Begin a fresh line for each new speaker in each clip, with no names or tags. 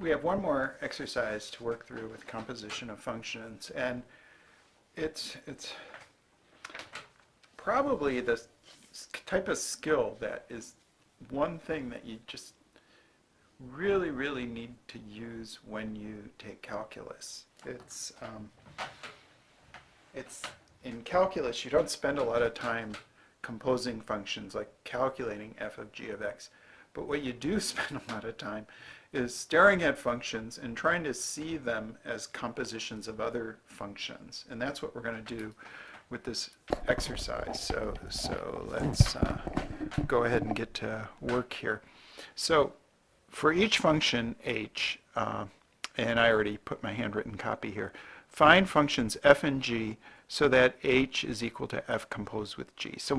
we have one more exercise to work through with composition of functions, and it's probably the type of skill that is one thing that you just really, really need to use when you take calculus. It's in calculus, you don't spend a lot of time composing functions like calculating f of g of x. But what you do spend a lot of time is staring at functions and trying to see them as compositions of other functions. And that's what we're going to do with this exercise. So let's go ahead and get to work here. So for each function h, and I already put my handwritten copy here, find functions f and g so that h is equal to f composed with g. So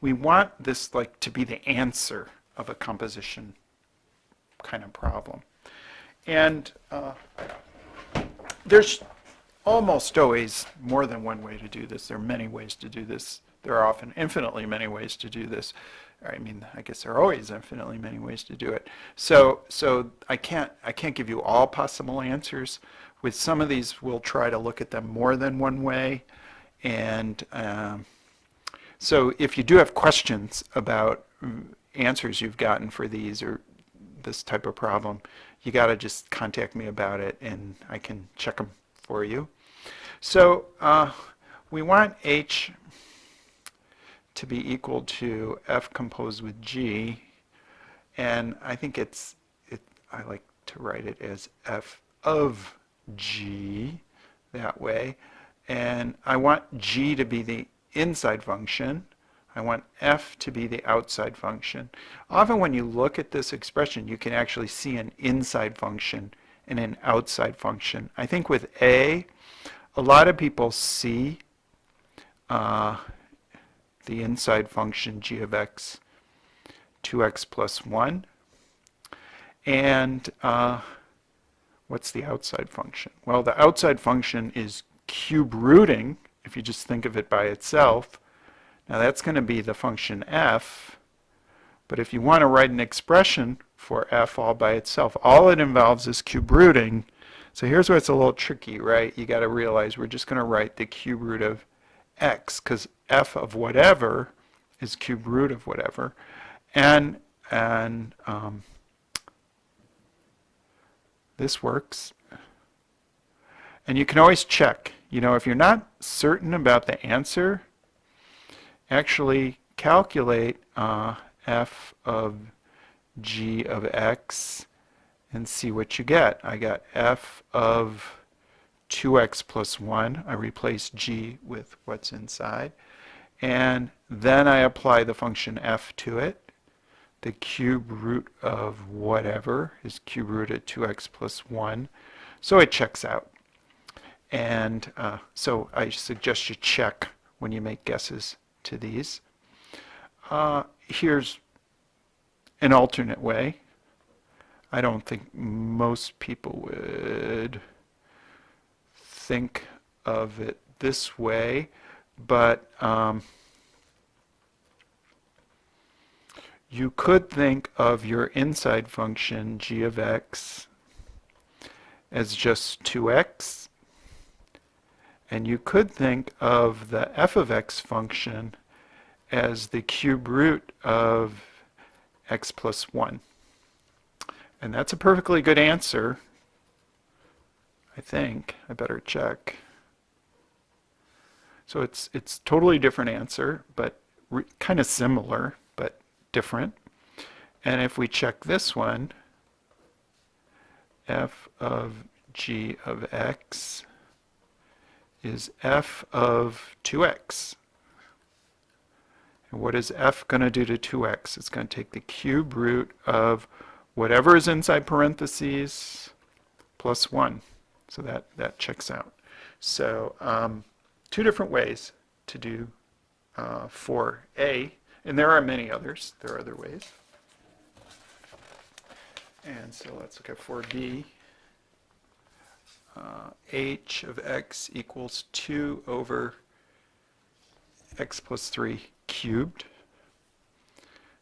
we want this like to be the answer of a composition kind of problem. And there's almost always more than one way to do this. There are many ways to do this. There are often infinitely many ways to do this. I mean, I guess there are always infinitely many ways to do it. So I can't give you all possible answers. With some of these, we'll try to look at them more than one way. And so if you do have questions about answers you've gotten for these or this type of problem, you got to just contact me about it and I can check them for you. So we want h to be equal to f composed with g, and I think I like to write it as f of g that way, and I want g to be the inside function. I want f to be the outside function. Often when you look at this expression, you can actually see an inside function and an outside function. I think with a lot of people see the inside function g of x, 2x plus 1. And what's the outside function? Well, the outside function is cube rooting, if you just think of it by itself. Now that's going to be the function f, but if you want to write an expression for f all by itself, all it involves is cube rooting. So here's where it's a little tricky, right? You got to realize we're just going to write the cube root of x, because f of whatever is cube root of whatever. And this works. And you can always check. You know, if you're not certain about the answer, actually calculate f of g of x and see what you get. I got f of 2x plus 1. I replace g with what's inside. And then I apply the function f to it. The cube root of whatever is cube root of 2x plus 1. So it checks out. And so I suggest you check when you make guesses to these. Here's an alternate way. I don't think most people would think of it this way, but you could think of your inside function g of x as just 2x, and you could think of the f of x function as the cube root of x plus 1. And that's a perfectly good answer, I think. I better check. So it's totally different answer, but kind of similar, but different. And if we check this one, f of g of x is f of 2x. And what is f going to do to 2x? It's going to take the cube root of whatever is inside parentheses plus 1. So that checks out. So two different ways to do for A, and there are many others. There are other ways. And so let's look at for B. H of x equals 2 over x plus 3 cubed.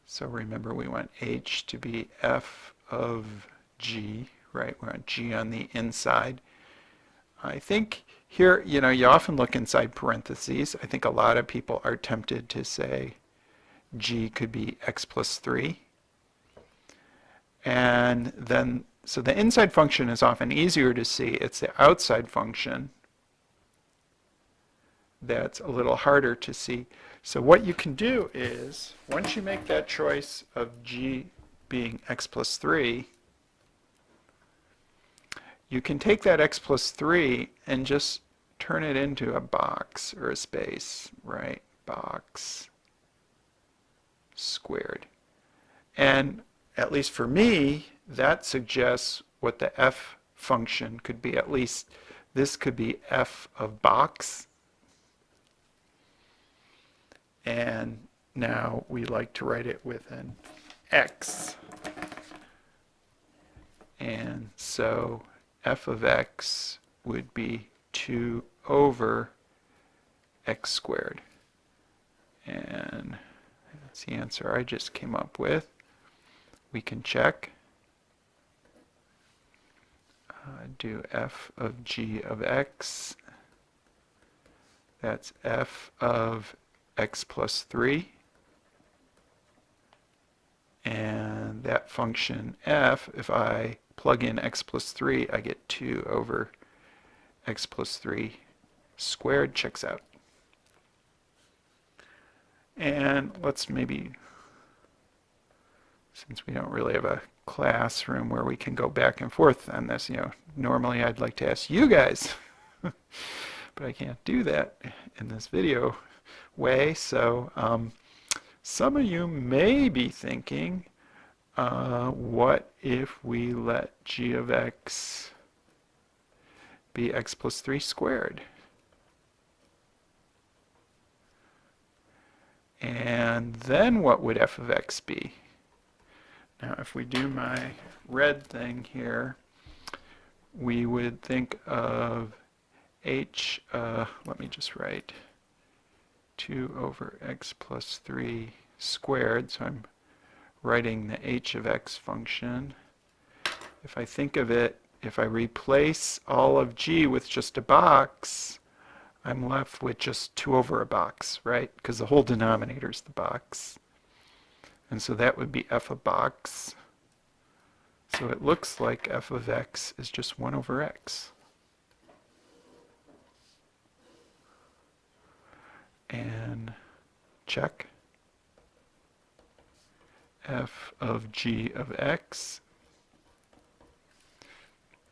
So remember, we want h to be f of g, right? We want G on the inside. I think here, you know, you often look inside parentheses. I think a lot of people are tempted to say G could be x plus 3. And then, so the inside function is often easier to see. It's the outside function that's a little harder to see. So what you can do is, once you make that choice of G being x plus 3, you can take that x plus 3 and just turn it into a box or a space, right? Box squared. And at least for me, that suggests what the f function could be. At least this could be f of box. And now we like to write it with an x. And so f of x would be 2 over x squared. And that's the answer I just came up with. We can check. Do f of g of x. That's f of x plus 3. And that function f, if I plug in x plus 3, I get 2 over x plus 3 squared. Checks out. And let's maybe, since we don't really have a classroom where we can go back and forth on this, you know, normally I'd like to ask you guys, but I can't do that in this video way. So some of you may be thinking, what if we let g of x be x plus 3 squared? And then what would f of x be? Now if we do my red thing here, we would think of h, let me just write 2 over x plus 3 squared, so I'm writing the h of x function. If I think of it, if I replace all of g with just a box, I'm left with just 2 over a box, right? Because the whole denominator is the box. And so that would be f of box. So it looks like f of x is just 1 over x. And check. F of g of x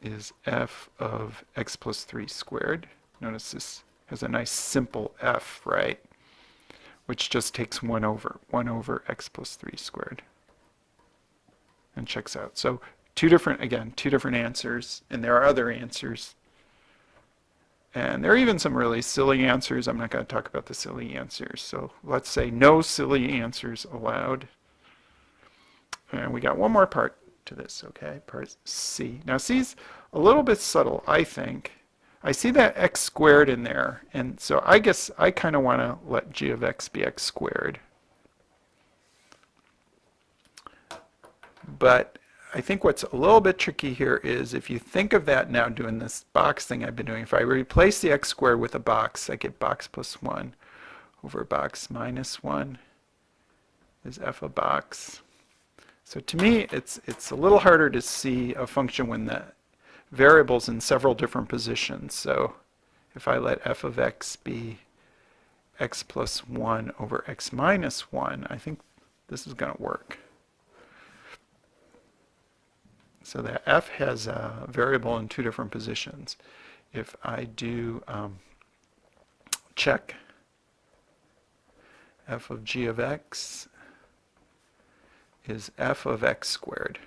is f of x plus 3 squared. Notice this has a nice simple f, right? Which just takes 1 over x plus 3 squared. And checks out. So two different answers, and there are other answers. And there are even some really silly answers. I'm not going to talk about the silly answers. So let's say no silly answers allowed. And we got one more part to this, okay? Part C. Now C's a little bit subtle, I think. I see that x squared in there, and so I guess I kind of want to let g of x be x squared. But I think what's a little bit tricky here is if you think of that now doing this box thing I've been doing, if I replace the x squared with a box, I get box plus 1 over box minus 1 is f of box. So to me, it's a little harder to see a function when the variables in several different positions. So if I let f of x be x plus 1 over x minus 1, I think this is going to work. So that f has a variable in 2 different positions. If I do check f of g of x is f of x squared.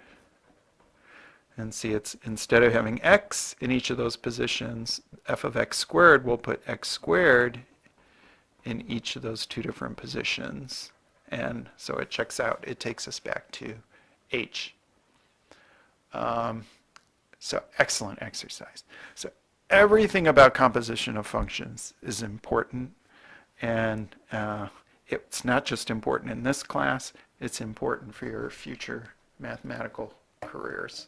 And see, it's instead of having x in each of those positions, f of x squared will put x squared in each of those 2 different positions. And so it checks out. It takes us back to h. So excellent exercise. So everything about composition of functions is important. And it's not just important in this class, it's important for your future mathematical careers.